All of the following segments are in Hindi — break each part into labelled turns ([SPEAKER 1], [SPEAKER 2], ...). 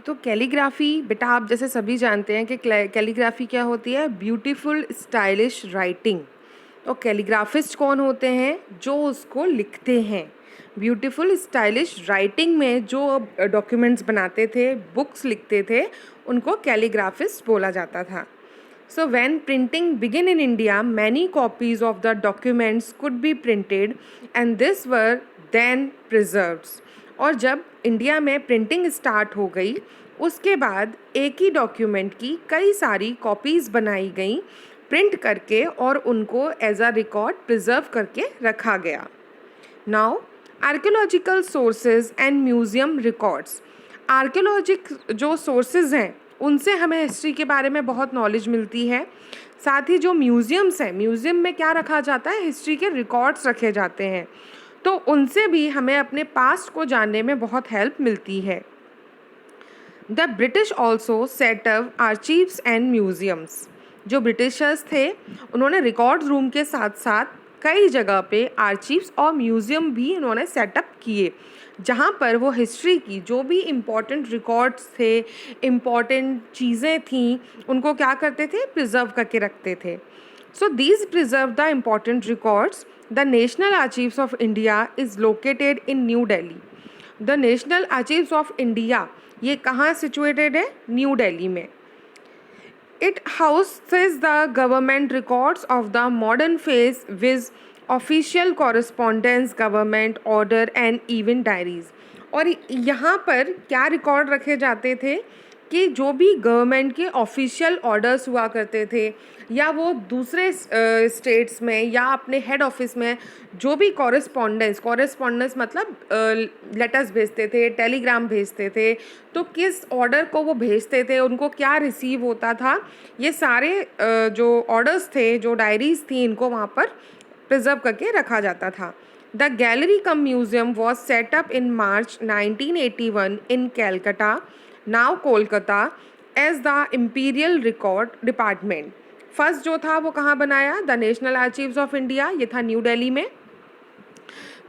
[SPEAKER 1] तो कैलीग्राफी बेटा आप जैसे सभी जानते हैं कि कैलीग्राफी क्या होती है, ब्यूटीफुल स्टाइलिश राइटिंग। तो कैलीग्राफिस्ट कौन होते हैं, जो उसको लिखते हैं। ब्यूटीफुल स्टाइलिश राइटिंग में जो डॉक्यूमेंट्स बनाते थे, बुक्स लिखते थे, उनको कैलीग्राफिस्ट बोला जाता था। So when printing began in India, many copies of the documents could be printed and this were then preserved. और जब इंडिया में प्रिंटिंग स्टार्ट हो गई, उसके बाद एक ही डॉक्यूमेंट की कई सारी कॉपीज़ बनाई गई प्रिंट करके, और उनको एज अ रिकॉर्ड प्रिजर्व करके रखा गया। Now archaeological sources and museum records. Archaeologic जो सोर्सेज हैं उनसे हमें हिस्ट्री के बारे में बहुत नॉलेज मिलती है। साथ ही जो म्यूज़ियम्स हैं, म्यूज़ियम में क्या रखा जाता है, हिस्ट्री के रिकॉर्ड्स रखे जाते हैं, तो उनसे भी हमें अपने पास्ट को जानने में बहुत हेल्प मिलती है। The British also set up archives and museums. जो ब्रिटिशर्स थे उन्होंने रिकॉर्ड रूम के साथ साथ कई जगह पे आर्चीव्स और म्यूज़ियम भी उन्होंने सेटअप किए, जहाँ पर वो हिस्ट्री की जो भी इम्पॉर्टेंट रिकॉर्ड्स थे, इम्पॉर्टेंट चीज़ें थीं, उनको क्या करते थे, प्रिजर्व करके रखते थे। So these preserve the important records. The national archives of India is located in new Delhi. The national archives of India ये कहाँ सिचुएटेड है, न्यू दिल्ली में। It houses the government records of the modern phase with official correspondence, government order and event diaries। और यहाँ पर क्या रिकॉर्ड रखे जाते थे कि जो भी गवर्नमेंट के ऑफिशियल ऑर्डर्स हुआ करते थे, या वो दूसरे स्टेट्स में या अपने हेड ऑफिस में जो भी कॉरेस्पॉन्डेंस मतलब लेटर्स भेजते थे, टेलीग्राम भेजते थे, तो किस ऑर्डर को वो भेजते थे, उनको क्या रिसीव होता था, ये सारे जो ऑर्डर्स थे, जो डायरीज थी, इनको वहाँ पर प्रिजर्व करके रखा जाता था। The gallery cum museum was set up in March 1981 in Calcutta, now Kolkata, as the imperial record department. First जो था वो कहाँ बनाया, the national archives of India, ये था न्यू दिल्ली में।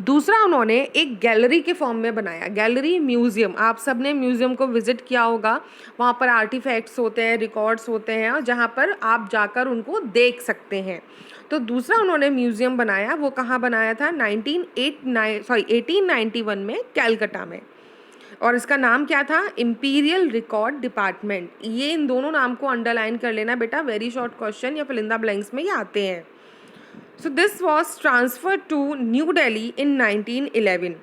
[SPEAKER 1] दूसरा उन्होंने एक गैलरी के फॉर्म में बनाया, गैलरी म्यूज़ियम। आप सब ने म्यूज़ियम को विज़िट किया होगा, वहाँ पर आर्टिफैक्ट्स होते हैं, रिकॉर्ड्स होते हैं, और जहाँ पर आप जाकर उनको देख सकते हैं। तो दूसरा उन्होंने म्यूज़ियम बनाया, वो कहाँ बनाया था, 1891 में कैलकाटा में, और इसका नाम क्या था, इम्पीरियल रिकॉर्ड डिपार्टमेंट। ये इन दोनों नाम को अंडरलाइन कर लेना बेटा, वेरी शॉर्ट क्वेश्चन या फिल इन द ब्लैंक्स में ये आते हैं। So this was transfer to new Delhi in 1911।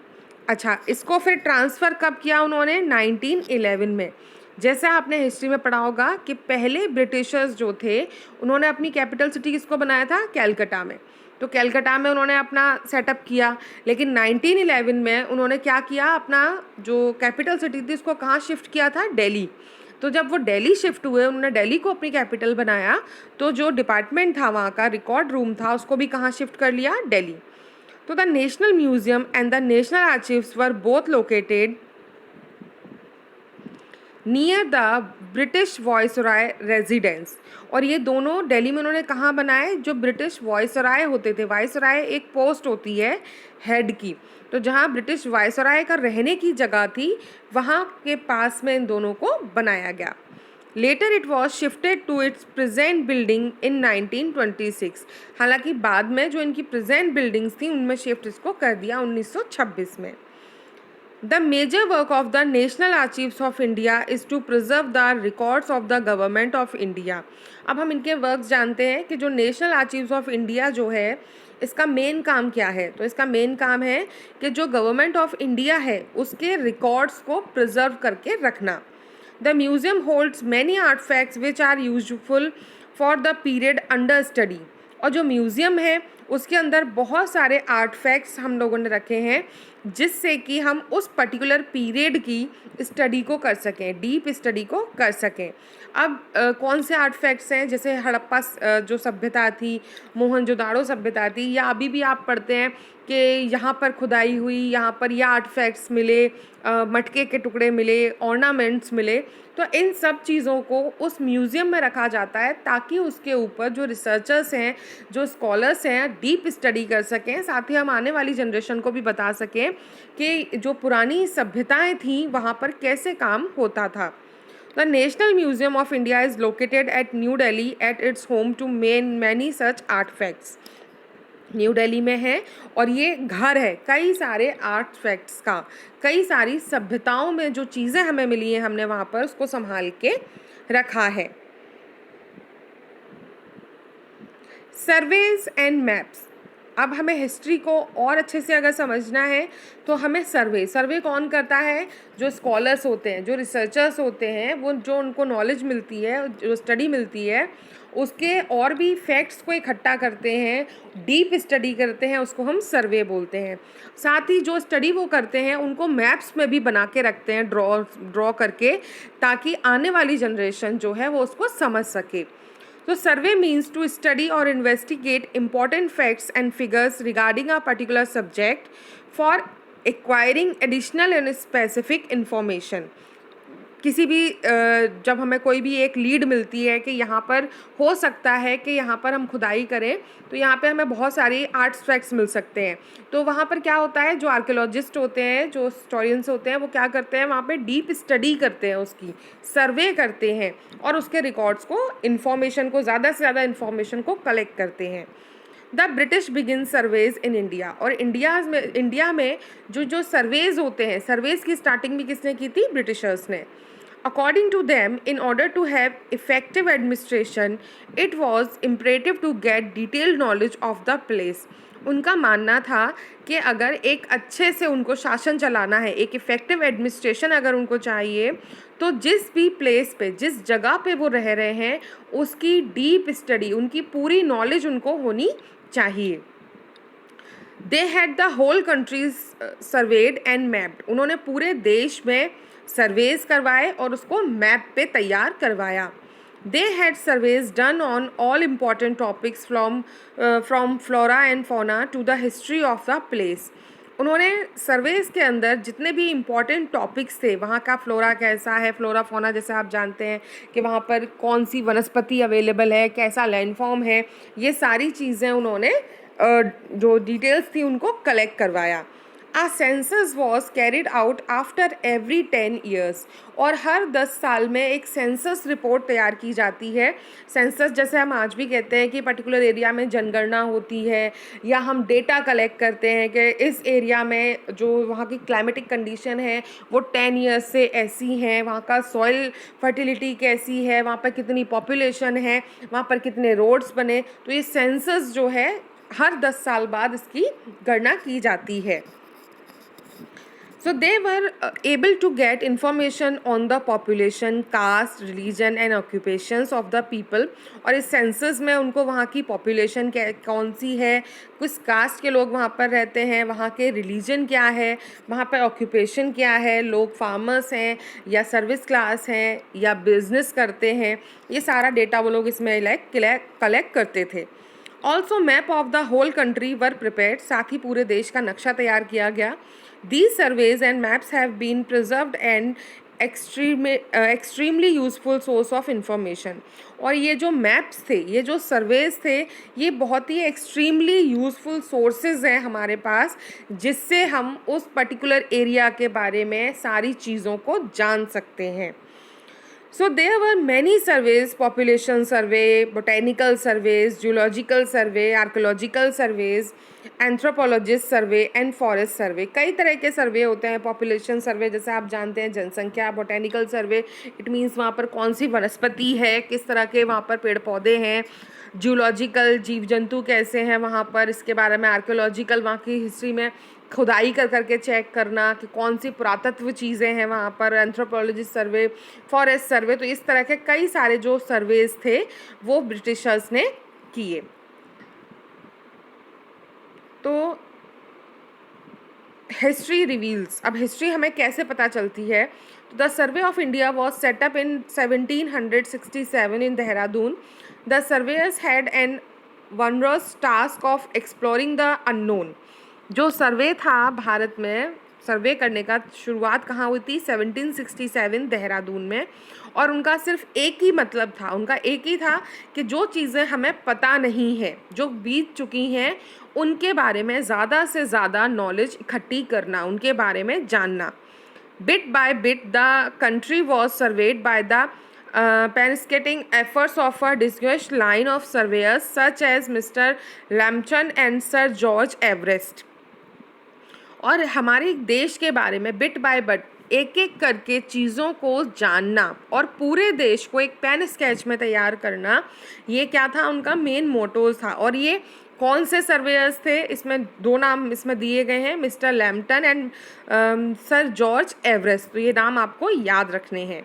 [SPEAKER 1] अच्छा, इसको फिर ट्रांसफ़र कब किया उन्होंने, 1911 में। जैसे आपने हिस्ट्री में पढ़ा होगा कि पहले ब्रिटिशर्स जो थे उन्होंने अपनी कैपिटल सिटी किसको बनाया था, कैलकाटा में। तो कैलकाटा में उन्होंने अपना सेटअप किया, लेकिन 1911 में उन्होंने क्या किया, अपना जो कैपिटल सिटी थी उसको कहाँ शिफ्ट किया था, दिल्ली। तो जब वो दिल्ली शिफ्ट हुए, उन्होंने दिल्ली को अपनी कैपिटल बनाया, तो जो डिपार्टमेंट था वहाँ का, रिकॉर्ड रूम था, उसको भी कहाँ शिफ्ट कर लिया, दिल्ली। तो the national museum and the national archives were both located near the British viceroy residence. और ये दोनों दिल्ली में उन्होंने कहाँ बनाए, जो ब्रिटिश वायसराय होते थे, वायसराय एक पोस्ट होती है हेड की, तो जहाँ ब्रिटिश वायसराय का रहने की जगह थी, वहाँ के पास में इन दोनों को बनाया गया। Later it was shifted to its present building in 1926। हालांकि बाद में जो इनकी प्रेजेंट बिल्डिंग्स थी उनमें शिफ्ट इसको कर दिया 1926 में। The major work of the National Archives of India is to preserve the records of the Government of India। अब हम इनके वर्क्स जानते हैं कि जो नेशनल आर्चीव्स ऑफ इंडिया जो है, इसका मेन काम क्या है। तो इसका मेन काम है कि जो गवर्नमेंट ऑफ इंडिया है उसके रिकॉर्ड्स को प्रिजर्व करके रखना। The museum holds many artefacts which are useful for the period under study. और जो म्यूज़ियम है उसके अंदर बहुत सारे आर्टफैक्ट्स हम लोगों ने रखे हैं, जिससे कि हम उस पर्टिकुलर पीरियड की स्टडी को कर सकें, डीप स्टडी को कर सकें। अब कौन से आर्टफैक्ट्स हैं, जैसे हड़प्पा जो सभ्यता थी, मोहनजोदाड़ो सभ्यता थी, या अभी भी आप पढ़ते हैं कि यहाँ पर खुदाई हुई, यहाँ पर ये आर्टफैक्ट्स मिले, मटके के टुकड़े मिले, ऑर्नामेंट्स मिले। तो इन सब चीज़ों को उस म्यूज़ियम में रखा जाता है ताकि उसके ऊपर जो रिसर्चर्स हैं, जो स्कॉलर्स हैं, डीप स्टडी कर सकें। साथ ही हम आने वाली जनरेशन को भी बता सकें कि जो पुरानी सभ्यताएं थीं वहाँ पर कैसे काम होता था। The national museum of India is located at new Delhi at its home to many such artefacts. New Delhi में है और ये घर है कई सारे आर्टफैक्ट्स का, कई सारी सभ्यताओं में जो चीज़ें हमें मिली हैं हमने वहाँ पर उसको संभाल के रखा है। Surveys and maps. अब हमें हिस्ट्री को और अच्छे से अगर समझना है तो हमें सर्वे कौन करता है? जो स्कॉलर्स होते हैं, जो रिसर्चर्स होते हैं, वो जो उनको नॉलेज मिलती है, जो स्टडी मिलती है, उसके और भी फैक्ट्स को इकट्ठा करते हैं, डीप स्टडी करते हैं, उसको हम सर्वे बोलते हैं। साथ ही जो स्टडी वो करते हैं उनको मैप्स में भी बना के रखते हैं, ड्रॉ करके, ताकि आने वाली जनरेशन जो है वो उसको समझ सके। So survey means to study or investigate important facts and figures regarding a particular subject for acquiring additional and specific information. किसी भी जब हमें कोई भी एक लीड मिलती है कि यहाँ पर हो सकता है कि यहाँ पर हम खुदाई करें तो यहाँ पे हमें बहुत सारी आर्टिफैक्ट्स मिल सकते हैं, तो वहाँ पर क्या होता है, जो आर्कियोलॉजिस्ट होते हैं, जो हिस्टोरियंस होते हैं, वो क्या करते हैं, वहाँ पे डीप स्टडी करते हैं, उसकी सर्वे करते हैं और उसके रिकॉर्ड्स को, इन्फॉर्मेशन को, ज़्यादा से ज़्यादा इन्फॉर्मेशन को कलेक्ट करते हैं। The British begin surveys in India. और इंडिया में जो सर्वेज होते हैं, सर्वेज की स्टार्टिंग भी किसने की थी? ब्रिटिशर्स ने। According to them, in order to have effective administration, it was imperative to get detailed knowledge of the place. उनका मानना था कि अगर एक अच्छे से उनको शासन चलाना है, एक इफ़ेक्टिव एडमिनिस्ट्रेशन अगर उनको चाहिए, तो जिस भी प्लेस पे, जिस जगह पे वो रह रहे हैं, उसकी डीप स्टडी, उनकी पूरी नॉलेज उनको होनी चाहिए। They had the whole countries surveyed and mapped. उन्होंने पूरे देश में सर्वेज करवाए और उसको मैप पे तैयार करवाया। They had surveys done on all important topics from flora and fauna to the history of the place. उन्होंने सर्वेज के अंदर जितने भी इम्पॉर्टेंट टॉपिक्स थे, वहाँ का फ्लोरा कैसा है, फ्लोरा फौना जैसे आप जानते हैं कि वहाँ पर कौन सी वनस्पति अवेलेबल है, कैसा लैंडफॉर्म है, ये सारी चीज़ें उन्होंने जो डिटेल्स थी उनको कलेक्ट करवाया। A census was carried out after every 10 years। और हर 10 साल में एक सेंसस रिपोर्ट तैयार की जाती है। सेंसस जैसे हम आज भी कहते हैं कि पर्टिकुलर एरिया में जनगणना होती है, या हम डेटा कलेक्ट करते हैं कि इस एरिया में जो वहाँ की क्लाइमेटिक कंडीशन है वो 10 ईयर्स से ऐसी हैं, वहाँ का सॉइल फर्टिलिटी कैसी है, वहाँ पर कितनी पॉपुलेशन है, वहाँ पर कितने रोड्स बने। तो ये सेंसस जो है हर 10 साल बाद इसकी गणना की जाती है। So they were able to get information on the population, caste, religion and occupations of the people। और इस सेंसस में उनको वहाँ की पॉपुलेशन कौन सी है, किस कास्ट के लोग वहाँ पर रहते हैं, वहाँ के रिलीजन क्या है, वहाँ पर ऑक्यूपेशन क्या है, लोग फार्मर्स हैं या सर्विस क्लास हैं या बिजनेस करते हैं, ये सारा डेटा वो लोग इसमें कलेक्ट करते थे। Also map of the whole country were prepared. साथ ही पूरे देश का नक्शा तैयार किया गया। These surveys and maps have been preserved and extremely useful source of information। और ये जो मैप्स थे, ये जो सर्वेज थे, ये बहुत ही एक्सट्रीमली यूज़फुल सोर्सेज हैं हमारे पास, जिससे हम उस पर्टिकुलर एरिया के बारे में सारी चीज़ों को जान सकते हैं। So there were many surveys, population survey, botanical surveys, geological survey, archaeological surveys, anthropologist survey and forest survey. कई तरह के सर्वे होते हैं। पॉपुलेशन सर्वे जैसे आप जानते हैं जनसंख्या, बोटेनिकल सर्वे इट मीन्स वहाँ पर कौन सी वनस्पति है, किस तरह के वहाँ पर पेड़ पौधे हैं, जियोलॉजिकल जीव जंतु कैसे हैं वहाँ पर, इसके बारे में। आर्कियोलॉजिकल वहाँ की हिस्ट्री में खुदाई करके चेक करना कि कौन सी पुरातत्व चीज़ें हैं वहाँ पर। एंथ्रोपोलॉजिस्ट सर्वे, फॉरेस्ट सर्वे, तो इस तरह के कई सारे जो सर्वेज थे वो ब्रिटिशर्स ने किए। तो हिस्ट्री रिवील्स, अब हिस्ट्री हमें कैसे पता चलती है? तो the survey of India was set up in 1767 in Dehradun. The surveyors had an onerous task of exploring the unknown. जो सर्वे था भारत में सर्वे करने का शुरुआत कहाँ हुई थी? 1767 देहरादून में। और उनका सिर्फ एक ही मतलब था, उनका एक ही था कि जो चीज़ें हमें पता नहीं है, जो बीत चुकी हैं, उनके बारे में ज़्यादा से ज़्यादा नॉलेज इकट्ठी करना, उनके बारे में जानना। Bit by bit, the country was surveyed by the painstaking efforts of a distinguished line of surveyors such as Mr. Lambton and Sir George Everest. और हमारे देश के बारे में बिट बाय बिट एक एक करके चीज़ों को जानना और पूरे देश को एक पेन स्केच में तैयार करना, ये क्या था? उनका मेन मोटोज था। और ये कौन से सर्वेयर्स थे? इसमें दो नाम इसमें दिए गए हैं, mister Lambton and sir George Everest. तो ये नाम आपको याद रखने हैं।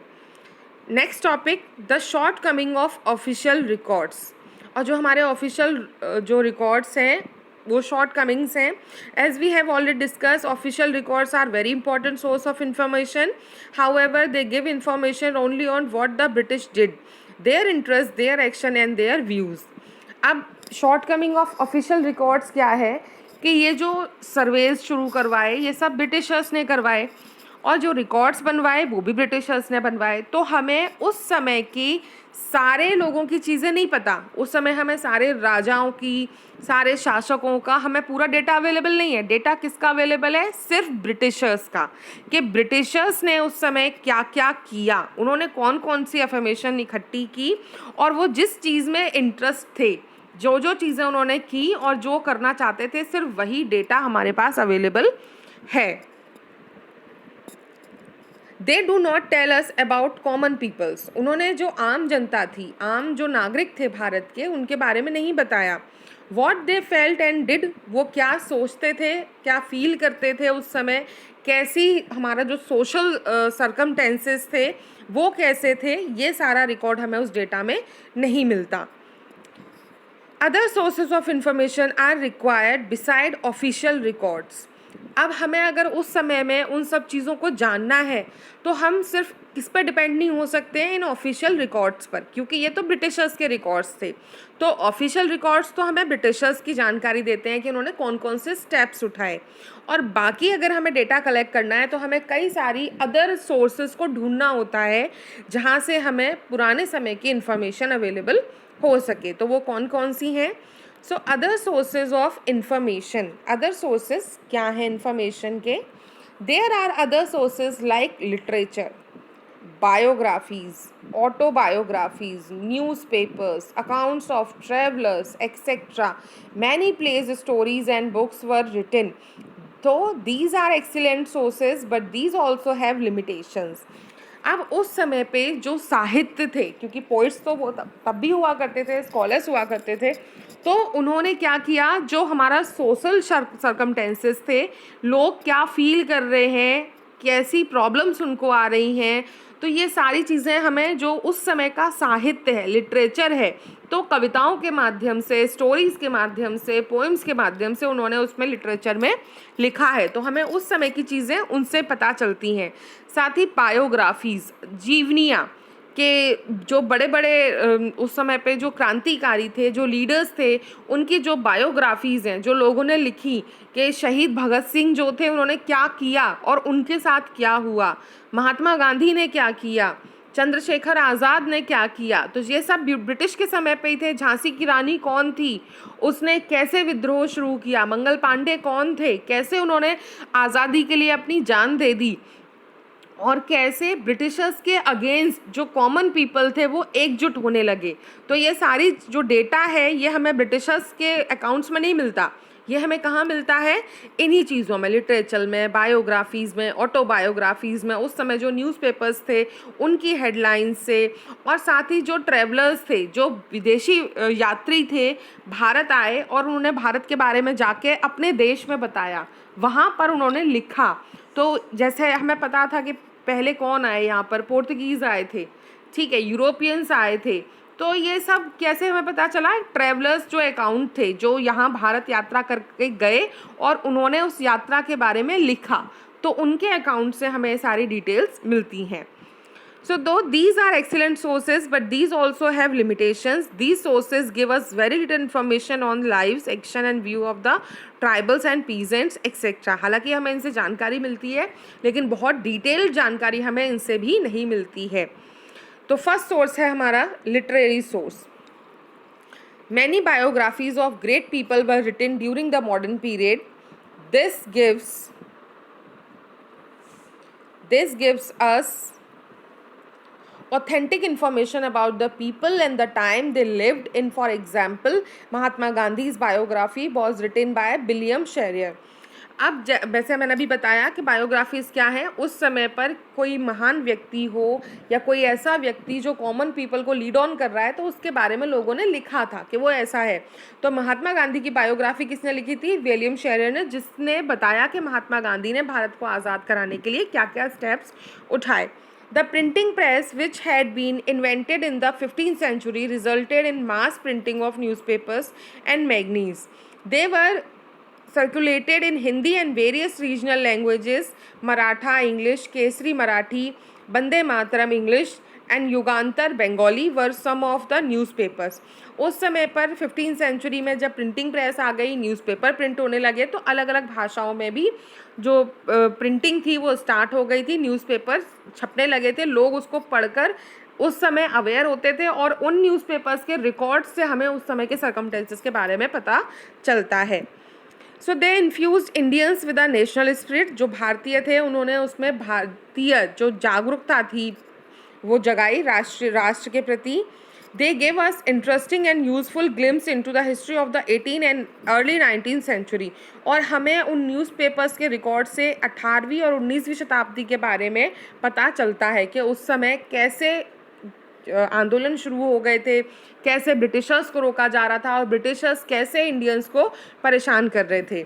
[SPEAKER 1] Next topic, the short coming of official records. और जो हमारे ऑफिशियल जो रिकॉर्ड्स हैं वो शॉर्ट कमिंग्स हैं। As we have already discuss, official records are very important source of information. However they give information only on what the British did, their interest, their action and their views. अब short coming of official records क्या है कि ये जो सर्वेज शुरू करवाए ये सब ब्रिटिशर्स ने करवाए, और जो रिकॉर्ड्स बनवाए वो भी ब्रिटिशर्स ने बनवाए। तो हमें उस समय की सारे लोगों की चीज़ें नहीं पता, उस समय हमें सारे राजाओं की, सारे शासकों का हमें पूरा डेटा अवेलेबल नहीं है। डेटा किसका अवेलेबल है? सिर्फ ब्रिटिशर्स का, कि ब्रिटिशर्स ने उस समय क्या क्या किया, उन्होंने कौन कौन सी इंफॉर्मेशन इकट्ठी की, और वो जिस चीज़ में इंटरेस्ट थे, जो जो चीज़ें उन्होंने की और जो करना चाहते थे, सिर्फ वही डेटा हमारे पास अवेलेबल है। They do not tell us about common peoples. उन्होंने जो आम जनता थी, आम जो नागरिक थे भारत के, उनके बारे में नहीं बताया। What they felt and did, वो क्या सोचते थे, क्या फील करते थे उस समय, कैसी हमारा जो सोशल सर्कमटेंसेस थे वो कैसे थे, ये सारा रिकॉर्ड हमें उस डेटा में नहीं मिलता। Other sources of information are required beside official records. अब हमें अगर उस समय में उन सब चीज़ों को जानना है तो हम सिर्फ किस पर डिपेंड नहीं हो सकते हैं? इन ऑफिशियल रिकॉर्ड्स पर, क्योंकि ये तो ब्रिटिशर्स के रिकॉर्ड्स थे। तो ऑफिशियल रिकॉर्ड्स तो हमें ब्रिटिशर्स की जानकारी देते हैं कि उन्होंने कौन कौन से स्टेप्स उठाए, और बाकी अगर हमें डेटा कलेक्ट करना है तो हमें कई सारी अदर सोर्सेज को ढूंढना होता है जहाँ से हमें पुराने समय की इंफॉर्मेशन अवेलेबल हो सके। तो वो कौन कौन सी हैं? So other sources of information, other sources क्या हैं इंफॉर्मेशन के? There are other sources like literature, biographies, autobiographies, newspapers, accounts of travelers, etc. Many plays, stories and books were written. So these are excellent sources, but these also have limitations. अब उस समय पे जो साहित्य थे, क्योंकि पोइट्स तो वो तब भी हुआ करते थे, स्कॉलर्स हुआ करते थे, तो उन्होंने क्या किया, जो हमारा सोशल सर्कमटेंसेस थे, लोग क्या फील कर रहे हैं, कैसी प्रॉब्लम्स उनको आ रही हैं, तो ये सारी चीज़ें हमें जो उस समय का साहित्य है, लिटरेचर है, तो कविताओं के माध्यम से, स्टोरीज़ के माध्यम से, पोएम्स के माध्यम से उन्होंने उसमें लिटरेचर में लिखा है, तो हमें उस समय की चीज़ें उनसे पता चलती हैं। साथ ही बायोग्राफीज़, जीवनियाँ के जो बड़े बड़े उस समय पे जो क्रांतिकारी थे, जो लीडर्स थे, उनकी जो बायोग्राफीज़ हैं, जो लोगों ने लिखी कि शहीद भगत सिंह जो थे उन्होंने क्या किया और उनके साथ क्या हुआ, महात्मा गांधी ने क्या किया, चंद्रशेखर आज़ाद ने क्या किया, तो ये सब ब्रिटिश के समय पे ही थे। झांसी की रानी कौन थी, उसने कैसे विद्रोह शुरू किया, मंगल पांडे कौन थे, कैसे उन्होंने आज़ादी के लिए अपनी जान दे दी, और कैसे ब्रिटिशर्स के अगेंस्ट जो कॉमन पीपल थे वो एकजुट होने लगे। तो ये सारी जो डेटा है ये हमें ब्रिटिशर्स के अकाउंट्स में नहीं मिलता, ये हमें कहाँ मिलता है? इन्हीं चीज़ों में, लिटरेचर में, बायोग्राफीज़ में, ऑटोबायोग्राफीज़ में, उस समय जो न्यूज़पेपर्स थे उनकी हेडलाइंस से, और साथ ही जो ट्रैवलर्स थे, जो विदेशी यात्री थे, भारत आए और उन्होंने भारत के बारे में जाके अपने देश में बताया, वहाँ पर उन्होंने लिखा। तो जैसे हमें पता था कि पहले कौन आए यहाँ पर, पोर्तुगीज़ आए थे, ठीक है, यूरोपियंस आए थे, तो ये सब कैसे हमें पता चला? ट्रैवलर्स जो अकाउंट थे, जो यहाँ भारत यात्रा करके गए और उन्होंने उस यात्रा के बारे में लिखा, तो उनके अकाउंट से हमें सारी डिटेल्स मिलती हैं। So though these are excellent sources, but these also have limitations. These sources give us very little information on lives, action and view of the tribals and peasants etc. हालांकि हमें इनसे जानकारी मिलती है, लेकिन बहुत डिटेल्ड जानकारी हमें इनसे भी नहीं मिलती है. तो फर्स्ट सोर्स है हमारा literary source. Many biographies of great people were written during the modern period. This gives us authentic information about the people and the time they lived in. For example, Mahatma Gandhi's biography was written by William Sheridan. अब वैसे मैंने अभी बताया कि बायोग्राफीज क्या है. उस समय पर कोई महान व्यक्ति हो या कोई ऐसा व्यक्ति जो कॉमन पीपल को लीड ऑन कर रहा है, तो उसके बारे में लोगों ने लिखा था कि वो ऐसा है. तो महात्मा गांधी की बायोग्राफी किसने लिखी थी? विलियम शेरिडन ने, जिसने बताया कि महात्मा गांधी ने भारत को आज़ाद कराने के लिए क्या क्या स्टेप्स उठाए. The printing press, which had been invented in the 15th century, resulted in mass printing of newspapers and magazines. They were circulated in Hindi and various regional languages. Maratha English, Kesari Marathi, Bande Mataram English and Yugantar Bengali were some of the newspapers. उस समय पर 15th सेंचुरी में जब प्रिंटिंग प्रेस आ गई, न्यूज़पेपर प्रिंट होने लगे, तो अलग अलग भाषाओं में भी जो प्रिंटिंग थी वो स्टार्ट हो गई थी. न्यूज़पेपर छपने लगे थे, लोग उसको पढ़कर उस समय अवेयर होते थे और उन न्यूज़पेपर्स के रिकॉर्ड्स से हमें उस समय के सर्कमस्टेंसेस के बारे में पता चलता है. So they infuse Indians with a national spirit. जो भारतीय थे उन्होंने उसमें भारतीय जो जागरूकता थी वो जगाई राष्ट्र के प्रति. They gave us interesting and useful glimpse into the history of the 18th and early 19th century. और हमें उन न्यूज़पेपर्स के रिकॉर्ड से 18वीं और 19वीं शताब्दी के बारे में पता चलता है कि उस समय कैसे आंदोलन शुरू हो गए थे, कैसे ब्रिटिशर्स को रोका जा रहा था और ब्रिटिशर्स कैसे इंडियंस को परेशान कर रहे थे.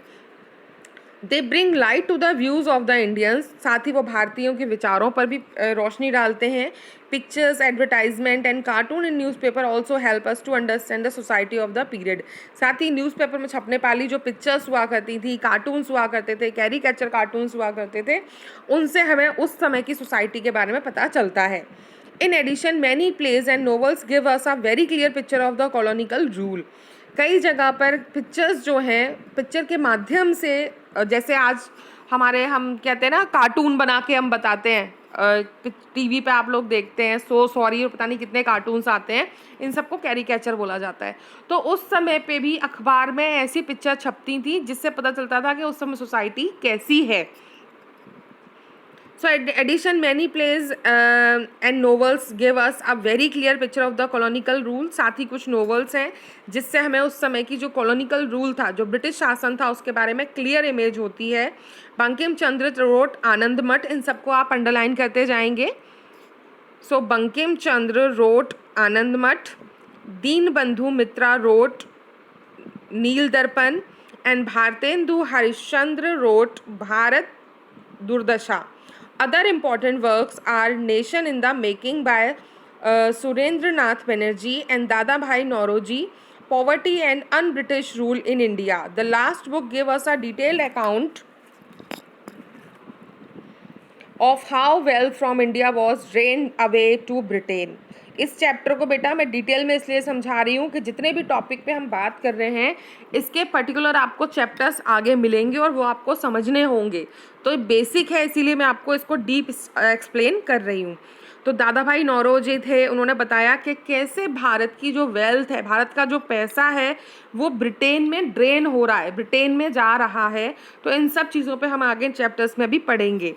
[SPEAKER 1] They bring light to the views of the Indians. साथ ही वो भारतीयों के विचारों पर भी रोशनी डालते हैं. Pictures, advertisement and cartoon in newspaper also help us to understand the society of the period. साथ ही न्यूज़पेपर में छपने वाली जो पिक्चर्स हुआ करती थी, कार्टून्स हुआ करते थे, कैरिकेचर कार्टून्स हुआ करते थे, उनसे हमें उस समय की सोसाइटी के बारे में पता चलता है. In addition, many plays and novels give us a very clear picture of the colonial rule. कई जगह पर पिक्चर्स जो हैं, पिक्चर के माध्यम से, जैसे आज हम कहते हैं ना, कार्टून बना के हम बताते हैं, टीवी पे आप लोग देखते हैं, सो सॉरी और पता नहीं कितने कार्टून्स आते हैं, इन सबको कैरिकेचर बोला जाता है. तो उस समय पे भी अखबार में ऐसी पिक्चर छपती थी जिससे पता चलता था कि उस समय सोसाइटी कैसी है. So in addition, many plays and novels give us a very clear picture of the colonial rule. साथ ही कुछ novels हैं जिससे हमें उस समय की जो colonial rule था, जो ब्रिटिश शासन था, उसके बारे में clear image होती है. बंकिम चंद्र wrote आनंद मठ. इन सबको आप अंडरलाइन करते जाएंगे. So बंकिम चंद्र wrote आनंद मठ. दीन बंधु मित्रा wrote नील दर्पण and भारतेंदु हरिश्चंद्र wrote भारत दुर्दशा. Other important works are Nation in the Making by Surendranath Banerjee and Dadabhai Naoroji, Poverty and Un-British Rule in India. The last book gave us a detailed account of how wealth from India was drained away to Britain. इस चैप्टर को बेटा मैं डिटेल में इसलिए समझा रही हूँ कि जितने भी टॉपिक पे हम बात कर रहे हैं, इसके पर्टिकुलर आपको चैप्टर्स आगे मिलेंगे और वो आपको समझने होंगे. तो बेसिक है, इसीलिए मैं आपको इसको डीप एक्सप्लेन कर रही हूँ. तो दादा भाई नौरोजी थे, उन्होंने बताया कि कैसे भारत की जो वेल्थ है, भारत का जो पैसा है, वो ब्रिटेन में ड्रेन हो रहा है, ब्रिटेन में जा रहा है. तो इन सब चीज़ों पे हम आगे चैप्टर्स में भी पढ़ेंगे.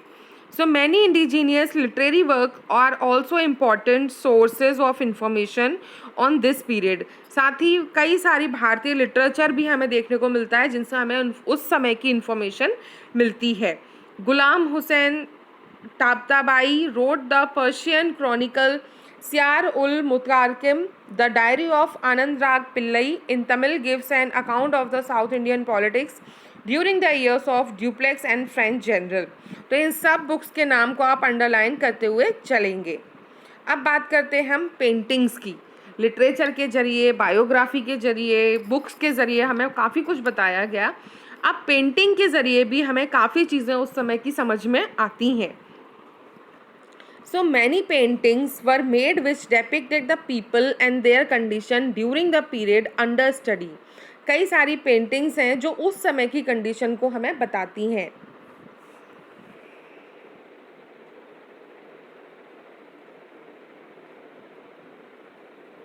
[SPEAKER 1] So many indigenous literary work are also important sources of information on this period. साथ ही कई सारी भारतीय लिटरेचर भी हमें देखने को मिलता है जिनसे हमें उस समय की इन्फॉर्मेशन मिलती है. Ghulam Hussain ताबताबाई wrote the Persian Chronicle. Siyar ul Mutakarkim, the Diary of Anand Rag Pillai in Tamil, gives an account of the South Indian politics during the years of Dupleix and French general. तो इन सब बुक्स के नाम को आप अंडरलाइन करते हुए चलेंगे. अब बात करते हैं हम पेंटिंग्स की. लिटरेचर के जरिए, बायोग्राफी के जरिए, बुक्स के ज़रिए हमें काफ़ी कुछ बताया गया. अब पेंटिंग के ज़रिए भी हमें काफ़ी चीज़ें उस समय की समझ में आती हैं. So many paintings were made which depicted the people and their condition during the period under study. कई सारी पेंटिंग्स हैं जो उस समय की कंडीशन को हमें बताती हैं.